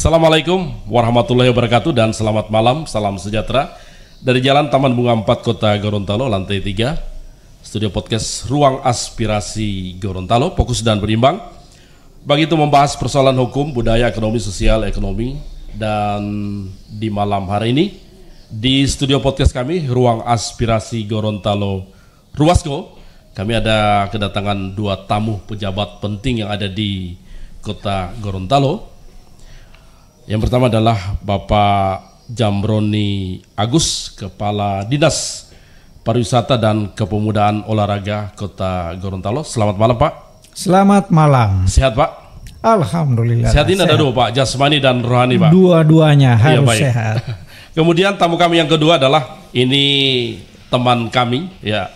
Assalamualaikum warahmatullahi wabarakatuh dan selamat malam, salam sejahtera dari Jalan Taman Bunga 4 Kota Gorontalo, lantai 3, studio podcast Ruang Aspirasi Gorontalo, fokus dan berimbang. Bagi itu membahas persoalan hukum, budaya, ekonomi, sosial, ekonomi. Dan di malam hari ini di studio podcast kami Ruang Aspirasi Gorontalo Ruwasko, kami ada kedatangan dua tamu pejabat penting yang ada di Kota Gorontalo. Yang pertama adalah Bapak Jamroni Agus, Kepala Dinas Pariwisata dan Kepemudaan Olahraga Kota Gorontalo. Selamat malam Pak. Selamat malam. Sehat Pak? Alhamdulillah. Sehat ini ada dua Pak, jasmani dan rohani Pak. Dua-duanya harus baik. sehat. Kemudian tamu kami yang kedua adalah ini teman kami ya,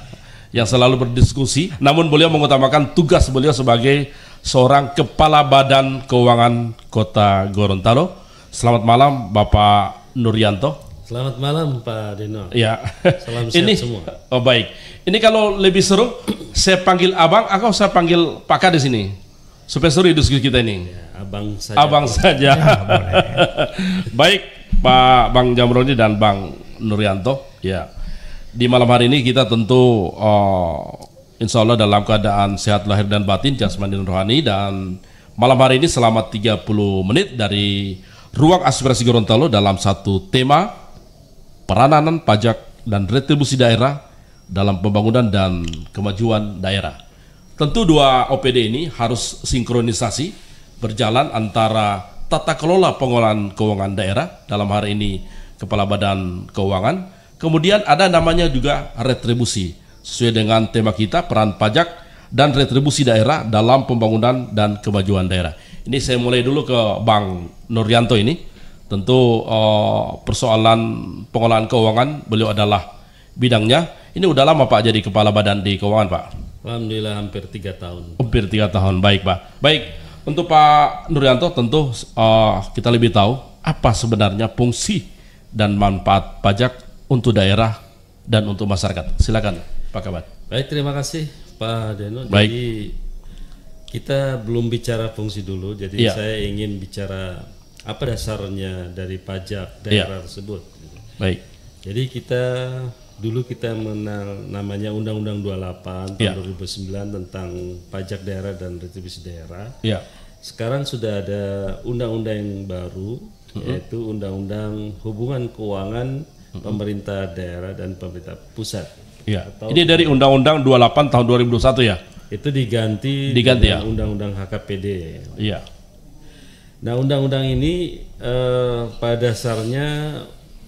yang selalu berdiskusi. Namun beliau mengutamakan tugas beliau sebagai seorang Kepala Badan Keuangan Kota Gorontalo. Selamat malam Bapak Nuryanto. Selamat malam Pak Dino. Ya. Salam sehat semua. Oh baik. Ini kalau lebih seru, saya panggil Abang atau saya panggil Pak Kades ini, supaya seru diskusi kita ini. Ya, Abang saja. Abang saja. Ya, boleh. Baik Pak Bang Jamroni dan Bang Nuryanto. Ya. Di malam hari ini kita tentu insya Allah dalam keadaan sehat lahir dan batin, jasmani dan rohani. Dan malam hari ini selama 30 menit dari Ruang Aspirasi Gorontalo dalam satu tema peranan pajak dan retribusi daerah dalam pembangunan dan kemajuan daerah. Tentu dua OPD ini harus sinkronisasi berjalan antara tata kelola pengelolaan keuangan daerah, dalam hari ini Kepala Badan Keuangan, kemudian ada namanya juga retribusi. Sesuai dengan tema kita, peran pajak dan retribusi daerah dalam pembangunan dan kemajuan daerah. Ini saya mulai dulu ke Bang Nuryanto ini. Tentu persoalan pengelolaan keuangan, beliau adalah bidangnya. Ini udah lama Pak jadi Kepala Badan di Keuangan Pak? Alhamdulillah hampir 3 tahun. Hampir 3 tahun, baik Pak. Baik, untuk Pak Nuryanto tentu kita lebih tahu apa sebenarnya fungsi dan manfaat pajak untuk daerah dan untuk masyarakat. Silakan Pak Kabat. Baik, terima kasih Pak Deno. Baik. Jadi kita belum bicara fungsi dulu. Jadi Iya. saya ingin bicara apa dasarnya dari pajak daerah tersebut. Baik. Jadi dulu kita mengenal namanya Undang-Undang 28 tahun Iya. 2009 tentang pajak daerah dan retribusi daerah. Ya. Sekarang sudah ada undang-undang yang baru, yaitu Undang-Undang Hubungan Keuangan Pemerintah Daerah dan Pemerintah Pusat. Ya. Ini dari Undang-Undang 28 tahun 2001 ya? Itu diganti ya? dengan Undang-Undang HKPD. Iya. Nah, undang-undang ini pada dasarnya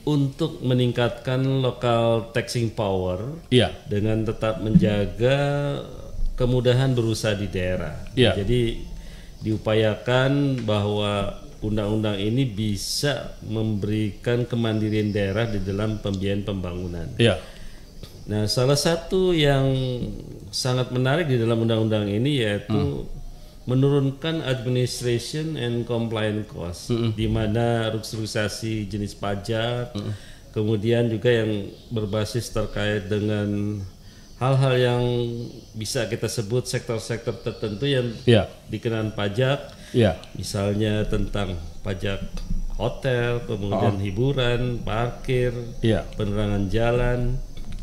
untuk meningkatkan local taxing power Iya. dengan tetap menjaga kemudahan berusaha di daerah. Iya. Jadi diupayakan bahwa undang-undang ini bisa memberikan kemandirian daerah di dalam pembiayaan pembangunan. Iya. Nah, salah satu yang sangat menarik di dalam undang-undang ini yaitu menurunkan administration and compliance cost, di mana restrukturisasi jenis pajak, kemudian juga yang berbasis terkait dengan hal-hal yang bisa kita sebut sektor-sektor tertentu yang Iya. dikenakan pajak, Iya. misalnya tentang pajak hotel, kemudian hiburan, parkir, Iya. penerangan jalan,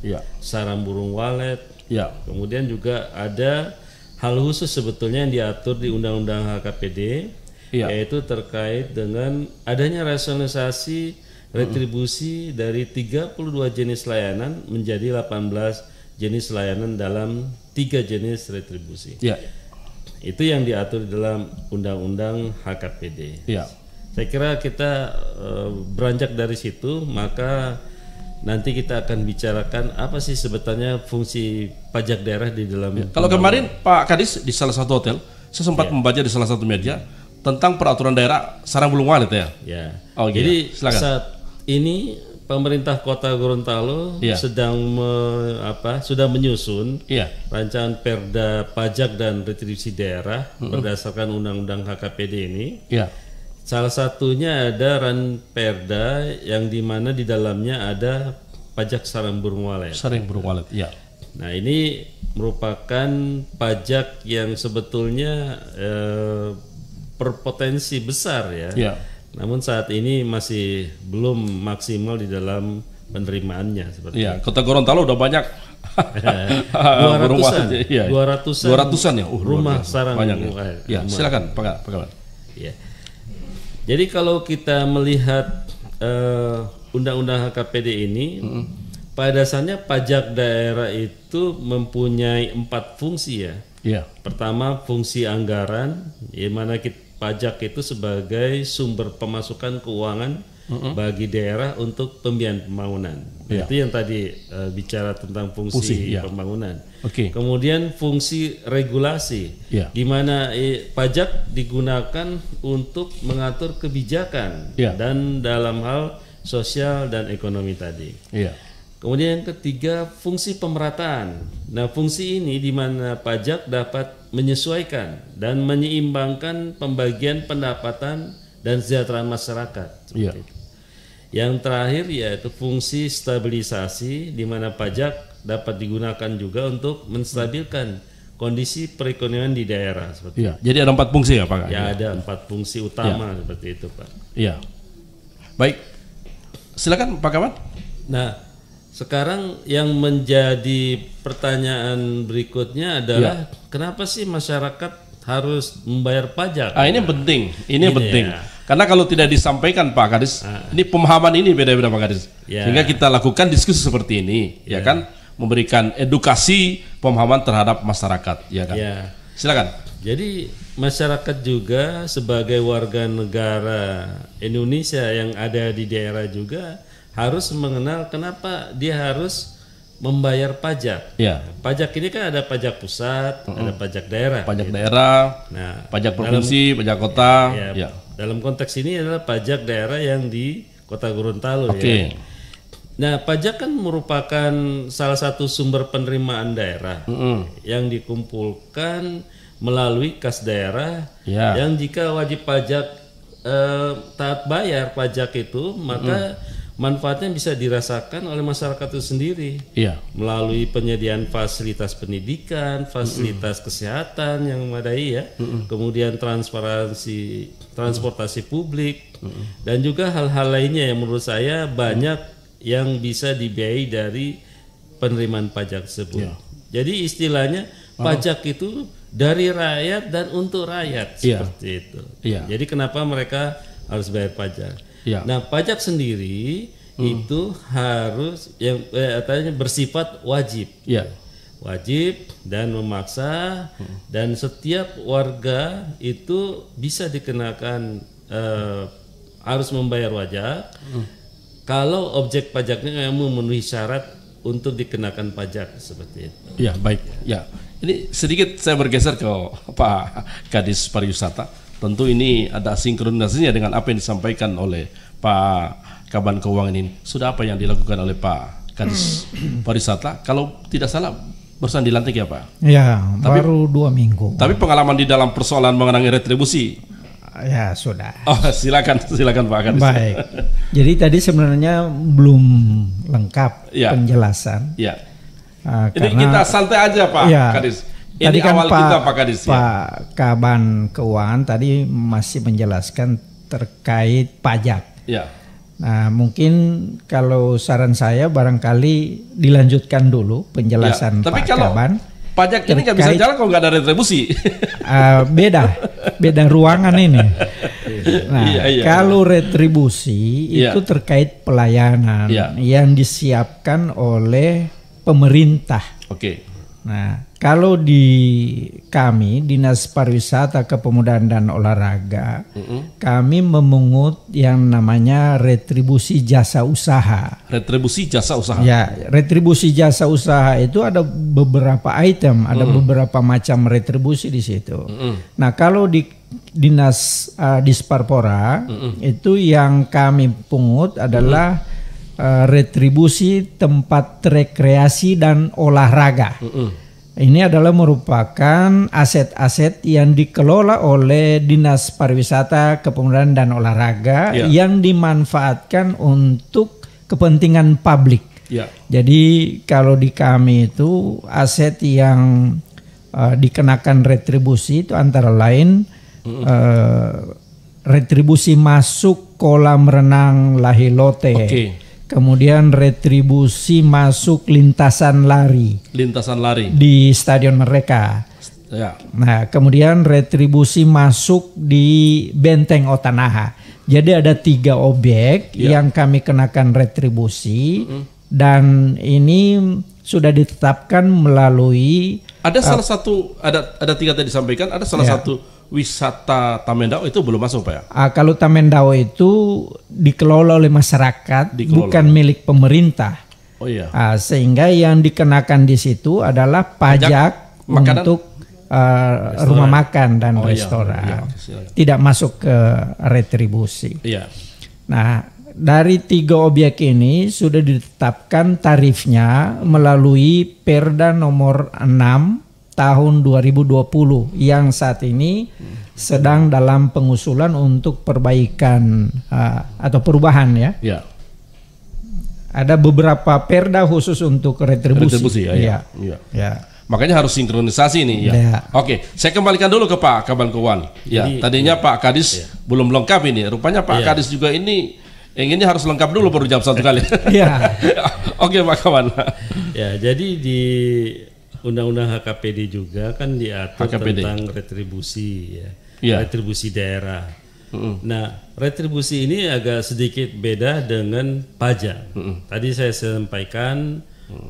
Iya. sarang burung walet. Iya. Kemudian juga ada hal khusus sebetulnya yang diatur di Undang-Undang HKPD, Iya. yaitu terkait dengan adanya rasionalisasi retribusi dari 32 jenis layanan menjadi 18 jenis layanan dalam 3 jenis retribusi. Iya. Itu yang diatur dalam Undang-Undang HKPD. Iya. Saya kira kita beranjak dari situ, maka nanti kita akan bicarakan apa sih sebetulnya fungsi pajak daerah di dalam. Kalau kemarin Pak Kadis di salah satu hotel, saya sempat membaca di salah satu media tentang peraturan daerah sarang burung walet ya. Ya. Oh, Jadi silakan. saat ini pemerintah Kota Gorontalo Iya. sedang sudah menyusun Iya. rancangan Perda Pajak dan Retribusi Daerah berdasarkan Undang-Undang HKPD ini. Iya. Salah satunya ada Ranperda yang dimana di dalamnya ada pajak sarang burung walet. Sarang burung walet. Iya. Nah, ini merupakan pajak yang sebetulnya berpotensi besar ya. Iya. namun saat ini masih belum maksimal di dalam penerimaannya seperti Iya, Kota Gorontalo udah banyak 200-an, iya. 200-an ya, rumah sarang banyak ya. Ya, silakan Pak Kaban. Ya. Jadi kalau kita melihat Undang-Undang HKPD ini, pada dasarnya pajak daerah itu mempunyai 4 fungsi ya. Iya. Pertama fungsi anggaran, di mana pajak itu sebagai sumber pemasukan keuangan bagi daerah untuk pembiayaan pembangunan. Iya. Itu yang tadi bicara tentang fungsi iya. pembangunan. Oke. Kemudian fungsi regulasi, Iya. di mana pajak digunakan untuk mengatur kebijakan Iya. dan dalam hal sosial dan ekonomi tadi. Iya. Kemudian yang ketiga fungsi pemerataan. Nah, fungsi ini di mana pajak dapat menyesuaikan dan menyeimbangkan pembagian pendapatan dan kesejahteraan masyarakat. Iya. Yang terakhir yaitu fungsi stabilisasi, di mana pajak dapat digunakan juga untuk menstabilkan kondisi perekonomian di daerah. Seperti Iya. Jadi ada 4 fungsi ya Pak? ya, ada 4 fungsi utama seperti itu, Pak. Iya. Baik. Silakan Pak Kaban. Nah, sekarang yang menjadi pertanyaan berikutnya adalah kenapa sih masyarakat harus membayar pajak? Ini penting, ini penting. Ya. Karena kalau tidak disampaikan Pak Kadis, ini pemahaman ini beda-beda Pak Kadis. Ya. Sehingga kita lakukan diskusi seperti ini, ya kan, memberikan edukasi pemahaman terhadap masyarakat, ya kan. Ya. Silakan. Jadi masyarakat juga sebagai warga negara Indonesia yang ada di daerah juga harus mengenal kenapa dia harus membayar pajak. Ya. Pajak ini kan ada pajak pusat, ada pajak daerah. Pajak daerah, Nah, pajak provinsi, pajak kota. Ya. Dalam konteks ini adalah pajak daerah yang di Kota Gorontalo. Oke. Ya. Nah, pajak kan merupakan salah satu sumber penerimaan daerah yang dikumpulkan melalui kas daerah. Ya. Yang jika wajib pajak taat bayar pajak itu, maka manfaatnya bisa dirasakan oleh masyarakat itu sendiri. Iya. Melalui penyediaan fasilitas pendidikan, fasilitas kesehatan yang memadai ya, kemudian transportasi publik, dan juga hal-hal lainnya yang menurut saya banyak yang bisa dibiayai dari penerimaan pajak tersebut. Jadi istilahnya pajak itu dari rakyat dan untuk rakyat seperti itu. Jadi kenapa mereka harus bayar pajak? Nah, pajak sendiri itu harus yang bersifat wajib. Wajib dan memaksa, dan setiap warga itu bisa dikenakan harus membayar pajak kalau objek pajaknya memenuhi syarat untuk dikenakan pajak seperti itu. Ya, baik. Ya. Ini sedikit saya bergeser ke Pak Kadis Pariwisata. Tentu ini ada sinkronisasinya dengan apa yang disampaikan oleh Pak Kaban Keuangan ini. Sudah apa yang dilakukan oleh Pak Kadis Pariwisata? Kalau tidak salah barusan dilantik ya Pak? Ya, baru 2 minggu. Tapi pengalaman di dalam persoalan mengenai retribusi? Ya, sudah. Oh, silakan Pak Kadis. Baik. Jadi tadi sebenarnya belum lengkap penjelasan. Ya. Ini Karena kita santai aja Pak Kadis. Ini tadi kan awal kita Pak Kadis. Pak Kaban Keuangan tadi masih menjelaskan terkait pajak. Ya. Nah, mungkin kalau saran saya barangkali dilanjutkan dulu penjelasan tapi Pak kalau Kaban. Pajak ini nggak bisa jalan kalau nggak ada retribusi. Beda ruangan ini. Nah, kalau retribusi itu terkait pelayanan yang disiapkan oleh pemerintah. Oke. Nah, kalau di kami Dinas Pariwisata Kepemudaan dan Olahraga, kami memungut yang namanya retribusi jasa usaha. Retribusi jasa usaha. Ya, retribusi jasa usaha itu ada beberapa item, ada beberapa macam retribusi di situ. Nah, kalau di Dinas Disparpora itu yang kami pungut adalah retribusi tempat rekreasi dan olahraga. Ini adalah merupakan aset-aset yang dikelola oleh Dinas Pariwisata Kepemudaan dan Olahraga yang dimanfaatkan untuk kepentingan publik. Jadi kalau di kami itu aset yang dikenakan retribusi itu antara lain retribusi masuk kolam renang Lahilote. Oke. Kemudian retribusi masuk lintasan lari di Stadion Merdeka. Ya. Nah, kemudian retribusi masuk di Benteng Otanaha. Jadi ada 3 objek yang kami kenakan retribusi dan ini sudah ditetapkan melalui salah satu ada 3 tadi disampaikan, ada salah satu wisata Tamendao itu belum masuk Pak ya? Kalau Tamendao itu dikelola oleh masyarakat, bukan milik pemerintah. Oh iya. Sehingga yang dikenakan di situ adalah pajak untuk rumah makan dan restoran. Tidak masuk ke retribusi. Iya. Nah, dari 3 objek ini sudah ditetapkan tarifnya melalui Perda nomor 6 tahun 2020 yang saat ini sedang dalam pengusulan untuk perbaikan atau perubahan ya. Ya. Ada beberapa perda khusus untuk retribusi. Ya. Makanya harus sinkronisasi ini ya. Oke, saya kembalikan dulu ke Pak Kaban-Kawan. Ya, tadinya Pak Kadis belum lengkap ini. Rupanya Pak Kadis juga ini inginnya harus lengkap dulu baru jawab 1 kali. Iya. Oke Pak Kawan. Ya, jadi di Undang-Undang HKPD juga kan diatur tentang retribusi ya. Retribusi daerah. Nah, retribusi ini agak sedikit beda dengan pajak. Tadi saya sampaikan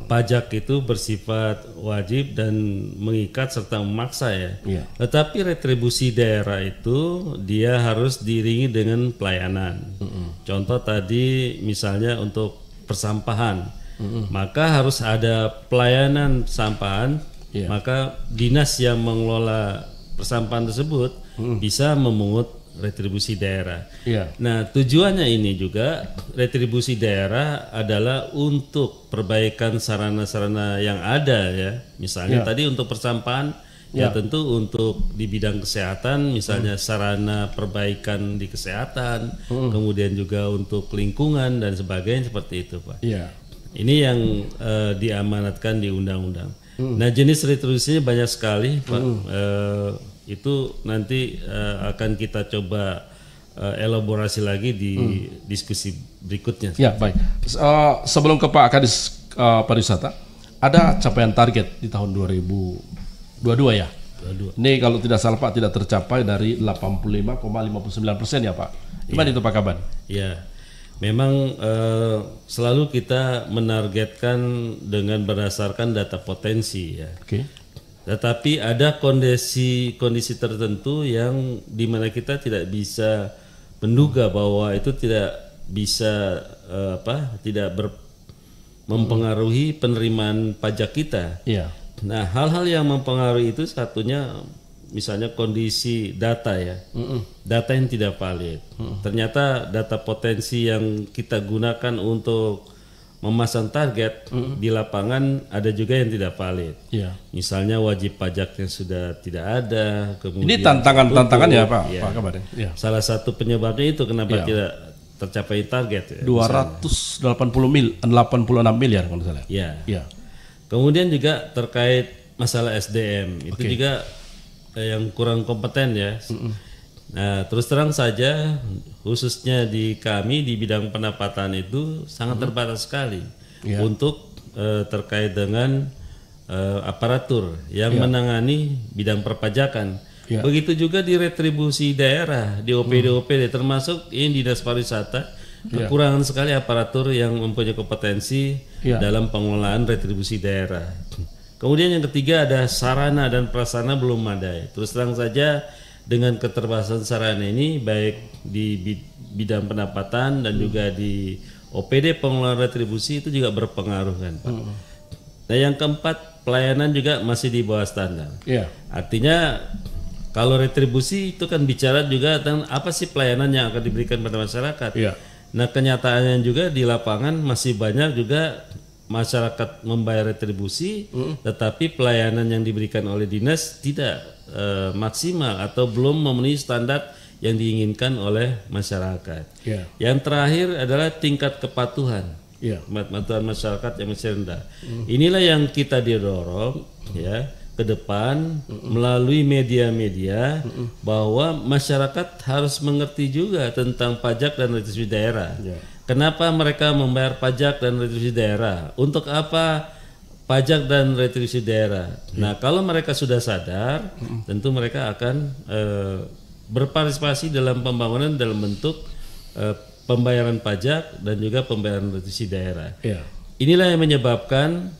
pajak itu bersifat wajib dan mengikat serta memaksa ya. Tetapi retribusi daerah itu dia harus diiringi dengan pelayanan. Contoh tadi misalnya untuk persampahan. Maka harus ada pelayanan sampahan, maka dinas yang mengelola persampahan tersebut bisa memungut retribusi daerah. Nah, tujuannya ini juga retribusi daerah adalah untuk perbaikan sarana-sarana yang ada ya. Misalnya tadi untuk persampahan ya tentu untuk di bidang kesehatan misalnya sarana perbaikan di kesehatan, kemudian juga untuk lingkungan dan sebagainya seperti itu, Pak. Ini yang diamanatkan di undang-undang. Nah, jenis retribusinya banyak sekali, Pak. Itu nanti akan kita coba elaborasi lagi di diskusi berikutnya. Ya, baik. Sebelum ke Pak Kadis Pariwisata, ada capaian target di tahun 2022 ya? 22. Ini kalau tidak salah Pak tidak tercapai dari 85,59% ya Pak. Gimana itu Pak Kaban? Ya. Memang selalu kita menargetkan dengan berdasarkan data potensi ya. Tetapi ada kondisi tertentu yang dimana kita tidak bisa menduga bahwa itu tidak bisa mempengaruhi penerimaan pajak kita. Nah, hal-hal yang mempengaruhi itu satunya misalnya kondisi data ya, data yang tidak valid. Ternyata data potensi yang kita gunakan untuk memasang target di lapangan ada juga yang tidak valid. Misalnya wajib pajaknya sudah tidak ada. Kemudian ini tantangan ya Pak Kabar. Salah satu penyebabnya itu kenapa tidak tercapai target. 286 miliar kalau salah. Kemudian juga terkait masalah SDM itu juga yang kurang kompeten ya. Nah, terus terang saja khususnya di kami di bidang pendapatan itu sangat terbatas sekali untuk terkait dengan aparatur yang menangani bidang perpajakan. Begitu juga di retribusi daerah, di OPD termasuk ini Dinas Pariwisata kekurangan sekali aparatur yang mempunyai kompetensi dalam pengelolaan retribusi daerah. Kemudian yang ketiga ada sarana dan prasarana belum memadai. Terus terang saja dengan keterbatasan sarana ini baik di bidang pendapatan dan juga di OPD pengelolaan retribusi itu juga berpengaruh kan Pak. Nah yang keempat pelayanan juga masih di bawah standar. Artinya kalau retribusi itu kan bicara juga tentang apa sih pelayanan yang akan diberikan pada masyarakat. Nah kenyataannya juga di lapangan masih banyak juga masyarakat membayar retribusi, tetapi pelayanan yang diberikan oleh dinas tidak maksimal atau belum memenuhi standar yang diinginkan oleh masyarakat. Yang terakhir adalah tingkat kepatuhan, kepatuhan masyarakat yang masih rendah. Inilah yang kita didorong ya ke depan melalui media-media bahwa masyarakat harus mengerti juga tentang pajak dan retribusi daerah. Kenapa mereka membayar pajak dan retribusi daerah? Untuk apa pajak dan retribusi daerah? Nah, kalau mereka sudah sadar, tentu mereka akan berpartisipasi dalam pembangunan dalam bentuk pembayaran pajak dan juga pembayaran retribusi daerah. Inilah yang menyebabkan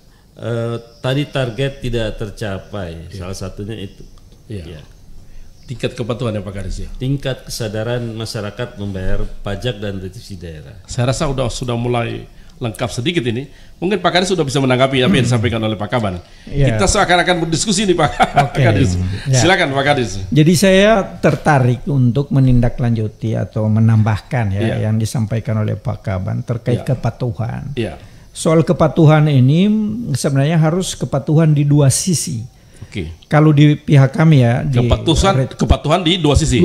tadi target tidak tercapai. Salah satunya itu. Tingkat kepatuhan ya Pak Kadis ya. Tingkat kesadaran masyarakat membayar pajak dan retribusi daerah. Saya rasa sudah mulai lengkap sedikit ini. Mungkin Pak Kadis sudah bisa menanggapi apa yang disampaikan oleh Pak Kaban. Kita seakan-akan berdiskusi nih Pak Kadis. Silakan Pak Kadis. Jadi saya tertarik untuk menindaklanjuti atau menambahkan yang disampaikan oleh Pak Kaban terkait kepatuhan. Soal kepatuhan ini sebenarnya harus kepatuhan di dua sisi. Kalau di pihak kami ya, kepatuhan di dua sisi.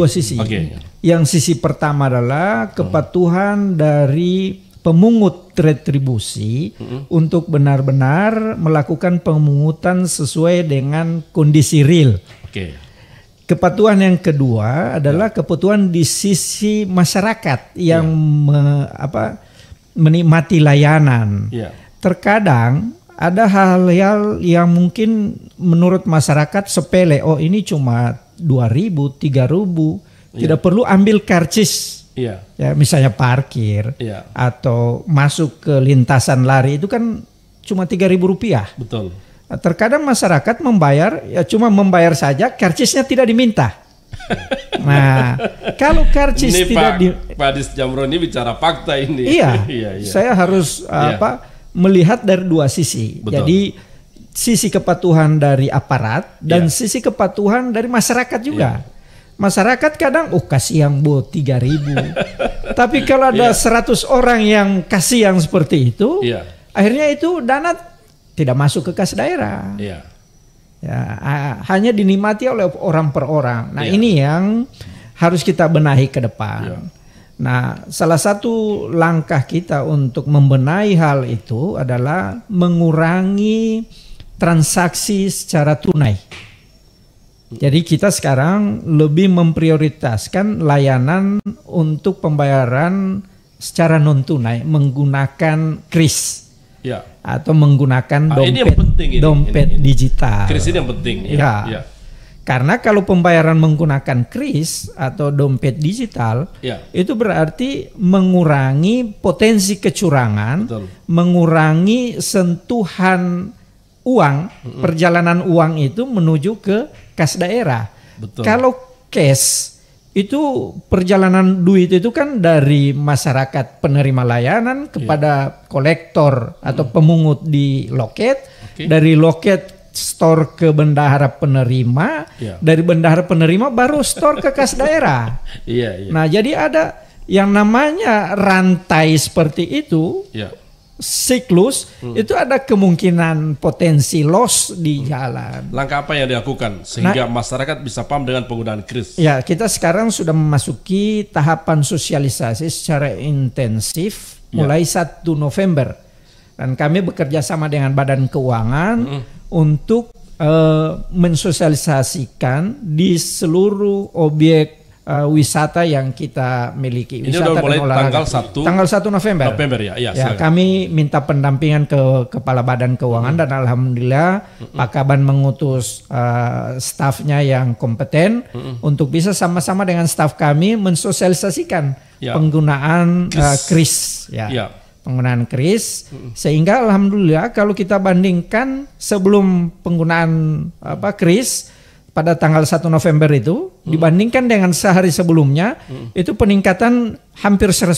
Yang sisi pertama adalah kepatuhan dari pemungut retribusi untuk benar-benar melakukan pemungutan sesuai dengan kondisi real. Kepatuhan yang kedua adalah kepatuhan di sisi masyarakat yang menikmati layanan. Terkadang ada hal-hal yang mungkin menurut masyarakat sepele. Oh, ini cuma 2.000, 3.000, tidak perlu ambil karcis. Ya, misalnya parkir atau masuk ke lintasan lari itu kan cuma Rp3.000. Betul. Terkadang masyarakat membayar cuma membayar saja, karcisnya tidak diminta. Nah, kalau karcis ini tidak Pak Adis Jamron ini bicara fakta ini. Saya harus melihat dari dua sisi. Betul. Jadi sisi kepatuhan dari aparat dan sisi kepatuhan dari masyarakat juga. Masyarakat kadang kasih yang 3.000. Tapi kalau ada 100 orang yang kasih yang seperti itu, akhirnya itu dana tidak masuk ke kas daerah. Hanya dinikmati oleh orang per orang. Nah, ini yang harus kita benahi ke depan. Nah, salah satu langkah kita untuk membenahi hal itu adalah mengurangi transaksi secara tunai. Jadi kita sekarang lebih memprioritaskan layanan untuk pembayaran secara non tunai menggunakan kris. Atau menggunakan dompet digital. Kris ini yang penting. Karena kalau pembayaran menggunakan kris atau dompet digital, itu berarti mengurangi potensi kecurangan, mengurangi sentuhan uang, perjalanan uang itu menuju ke kas daerah. Kalau cash itu perjalanan duit itu kan dari masyarakat penerima layanan kepada kolektor atau pemungut di loket, dari loket store ke bendahara penerima, dari bendahara penerima baru store ke kas daerah. Nah, jadi ada yang namanya rantai seperti itu, siklus, itu ada kemungkinan potensi loss di jalan. Langkah apa yang dilakukan sehingga masyarakat bisa paham dengan penggunaan kris? Ya, kita sekarang sudah memasuki tahapan sosialisasi secara intensif mulai 1 November. Dan kami bekerja sama dengan Badan Keuangan untuk mensosialisasikan di seluruh objek wisata yang kita miliki. Ini wisata udah mulai tanggal 1 November ya, kami minta pendampingan ke Kepala Badan Keuangan dan alhamdulillah Pak Kaban mengutus stafnya yang kompeten untuk bisa sama-sama dengan staf kami mensosialisasikan penggunaan kris. Penggunaan kris, sehingga alhamdulillah kalau kita bandingkan sebelum penggunaan kris pada tanggal 1 November itu dibandingkan dengan sehari sebelumnya itu peningkatan hampir 100%.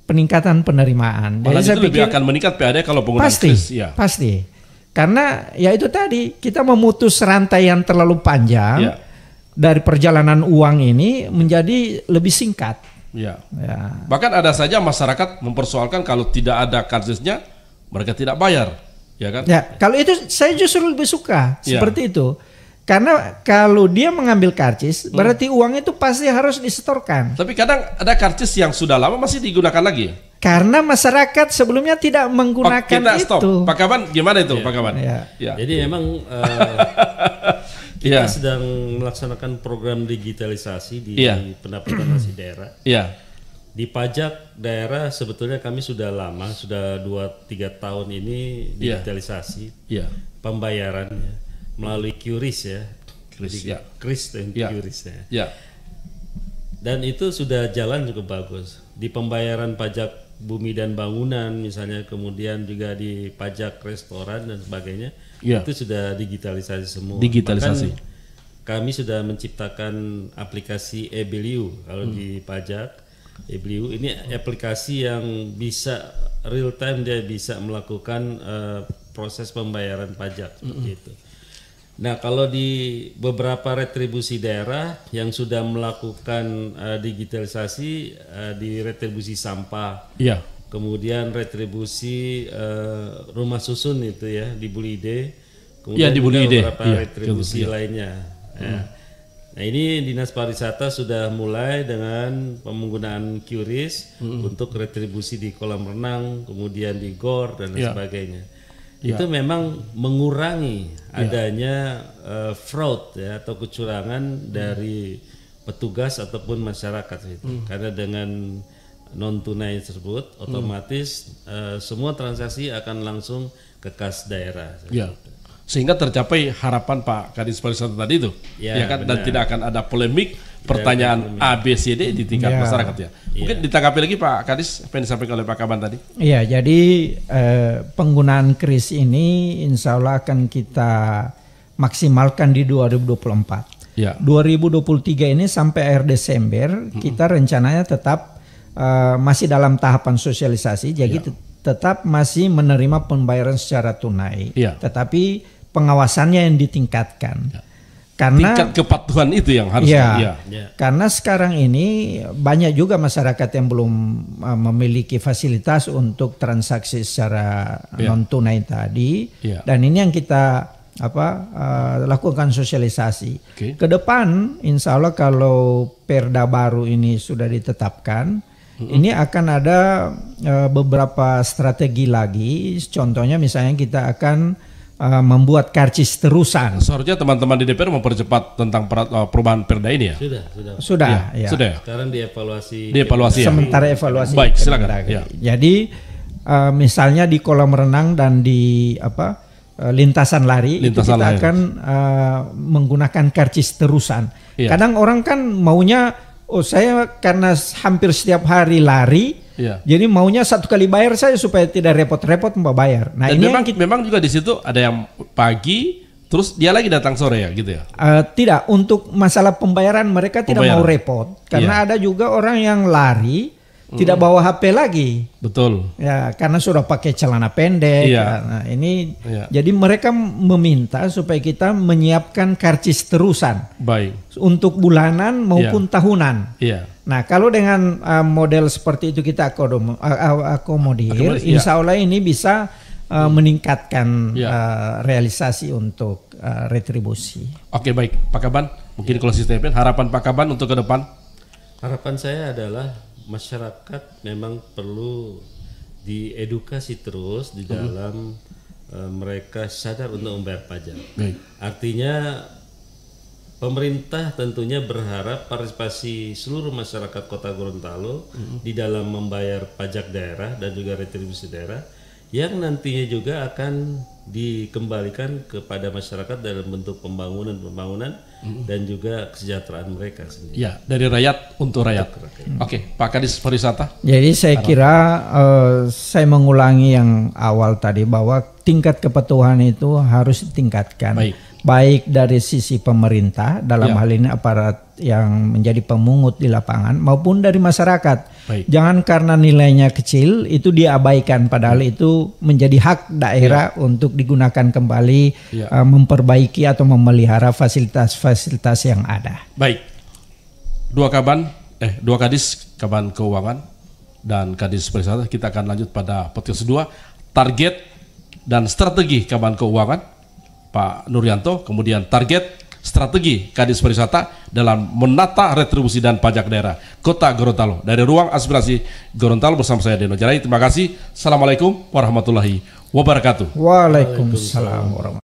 Peningkatan penerimaan. Jadi saya pikir akan meningkat PAD kalau penggunaan kris. Pasti. Karena ya itu tadi kita memutus rantai yang terlalu panjang dari perjalanan uang ini menjadi lebih singkat. Bahkan ada saja masyarakat mempersoalkan kalau tidak ada karcisnya mereka tidak bayar, ya kan? Kalau itu saya justru lebih suka seperti itu. Karena kalau dia mengambil karcis, berarti uang itu pasti harus disetorkan. Tapi kadang ada karcis yang sudah lama masih digunakan lagi. Karena masyarakat sebelumnya tidak menggunakan kita stop. itu. Pak Kaban gimana itu, Pak Kaban? Ya. Jadi memang kita sedang melaksanakan program digitalisasi di pendapatan asli daerah. Iya. Di pajak daerah sebetulnya kami sudah lama, sudah 2-3 tahun ini digitalisasi pembayarannya melalui QRIS ya. QRIS dan QRIS ya. Dan itu sudah jalan cukup bagus. Di pembayaran pajak bumi dan bangunan misalnya, kemudian juga di pajak restoran dan sebagainya, itu sudah digitalisasi semua. Bahkan kami sudah menciptakan aplikasi eBilu kalau di pajak. eBilu ini aplikasi yang bisa real time, dia bisa melakukan proses pembayaran pajak seperti itu. Nah, kalau di beberapa retribusi daerah yang sudah melakukan digitalisasi di retribusi sampah, kemudian retribusi rumah susun itu ya di Bulide, kemudian di juga Bulide. beberapa retribusi lainnya. Ya. Nah, ini Dinas Pariwisata sudah mulai dengan penggunaan QRIS untuk retribusi di kolam renang, kemudian di GOR dan sebagainya. Itu memang mengurangi adanya fraud ya atau kecurangan dari petugas ataupun masyarakat itu. Karena dengan non tunai tersebut otomatis semua transaksi akan langsung ke kas daerah. Sehingga tercapai harapan Pak Kadis Pariwisata tadi itu, kan? Dan tidak akan ada polemik pertanyaan ABCD di tingkat masyarakat ya. Mungkin ditanggapi lagi Pak Kadis apa yang disampaikan oleh Pak Kaban tadi. Iya, jadi penggunaan QRIS ini insya Allah akan kita maksimalkan di 2024. 2023 ini sampai akhir Desember kita rencananya tetap masih dalam tahapan sosialisasi, jadi tetap masih menerima pembayaran secara tunai. Tetapi pengawasannya yang ditingkatkan. Karena tingkat kepatuhan itu yang harus karena sekarang ini banyak juga masyarakat yang belum memiliki fasilitas untuk transaksi secara non tunai tadi, dan ini yang kita lakukan sosialisasi. Ke depan insya Allah kalau perda baru ini sudah ditetapkan, ini akan ada beberapa strategi lagi. Contohnya misalnya kita akan membuat karcis terusan. Seharusnya teman-teman di DPR mempercepat tentang perubahan perda ini ya. Sudah. Sekarang dievaluasi. Sementara evaluasi. Baik, silakan. Jadi misalnya di kolam renang dan di lintasan lari itu kita akan menggunakan karcis terusan. Kadang orang kan maunya, saya karena hampir setiap hari lari, jadi maunya satu kali bayar saya supaya tidak repot-repot membayar. Nah, dan ini memang juga di situ ada yang pagi, terus dia lagi datang sore ya, gitu ya? Tidak, untuk masalah pembayaran mereka tidak mau repot, karena ada juga orang yang lari tidak bawa HP lagi. Betul. Ya, karena sudah pakai celana pendek. Nah, ini jadi mereka meminta supaya kita menyiapkan karcis terusan. Baik. Untuk bulanan maupun tahunan. Nah, kalau dengan model seperti itu kita akomodir, insya Allah ini bisa meningkatkan realisasi untuk retribusi. Oke, baik. Pak Kaban, mungkin kalau sistemnya harapan Pak Kaban untuk ke depan? Harapan saya adalah masyarakat memang perlu diedukasi terus di dalam mereka sadar untuk membayar pajak. Artinya pemerintah tentunya berharap partisipasi seluruh masyarakat Kota Gorontalo di dalam membayar pajak daerah dan juga retribusi daerah yang nantinya juga akan dikembalikan kepada masyarakat dalam bentuk pembangunan dan juga kesejahteraan mereka sendiri. Ya, dari rakyat untuk rakyat. Oke, Pak Kadis Pariwisata. Jadi saya kira saya mengulangi yang awal tadi bahwa tingkat kepatuhan itu harus ditingkatkan. Baik dari sisi pemerintah dalam hal ini aparat yang menjadi pemungut di lapangan maupun dari masyarakat. Jangan karena nilainya kecil itu diabaikan, padahal itu menjadi hak daerah untuk digunakan kembali memperbaiki atau memelihara fasilitas-fasilitas yang ada. Baik. Dua Kadis, Kaban Keuangan dan Kadis Pariwisata, kita akan lanjut pada podcast kedua, target dan strategi Kaban Keuangan Pak Nuryanto, kemudian target strategi Kadis Pariwisata dalam menata retribusi dan pajak daerah Kota Gorontalo. Dari Ruang Aspirasi Gorontalo bersama saya Deno Jarai. Terima kasih. Assalamualaikum warahmatullahi wabarakatuh. Waalaikumsalam warahmatullahi wabarakatuh.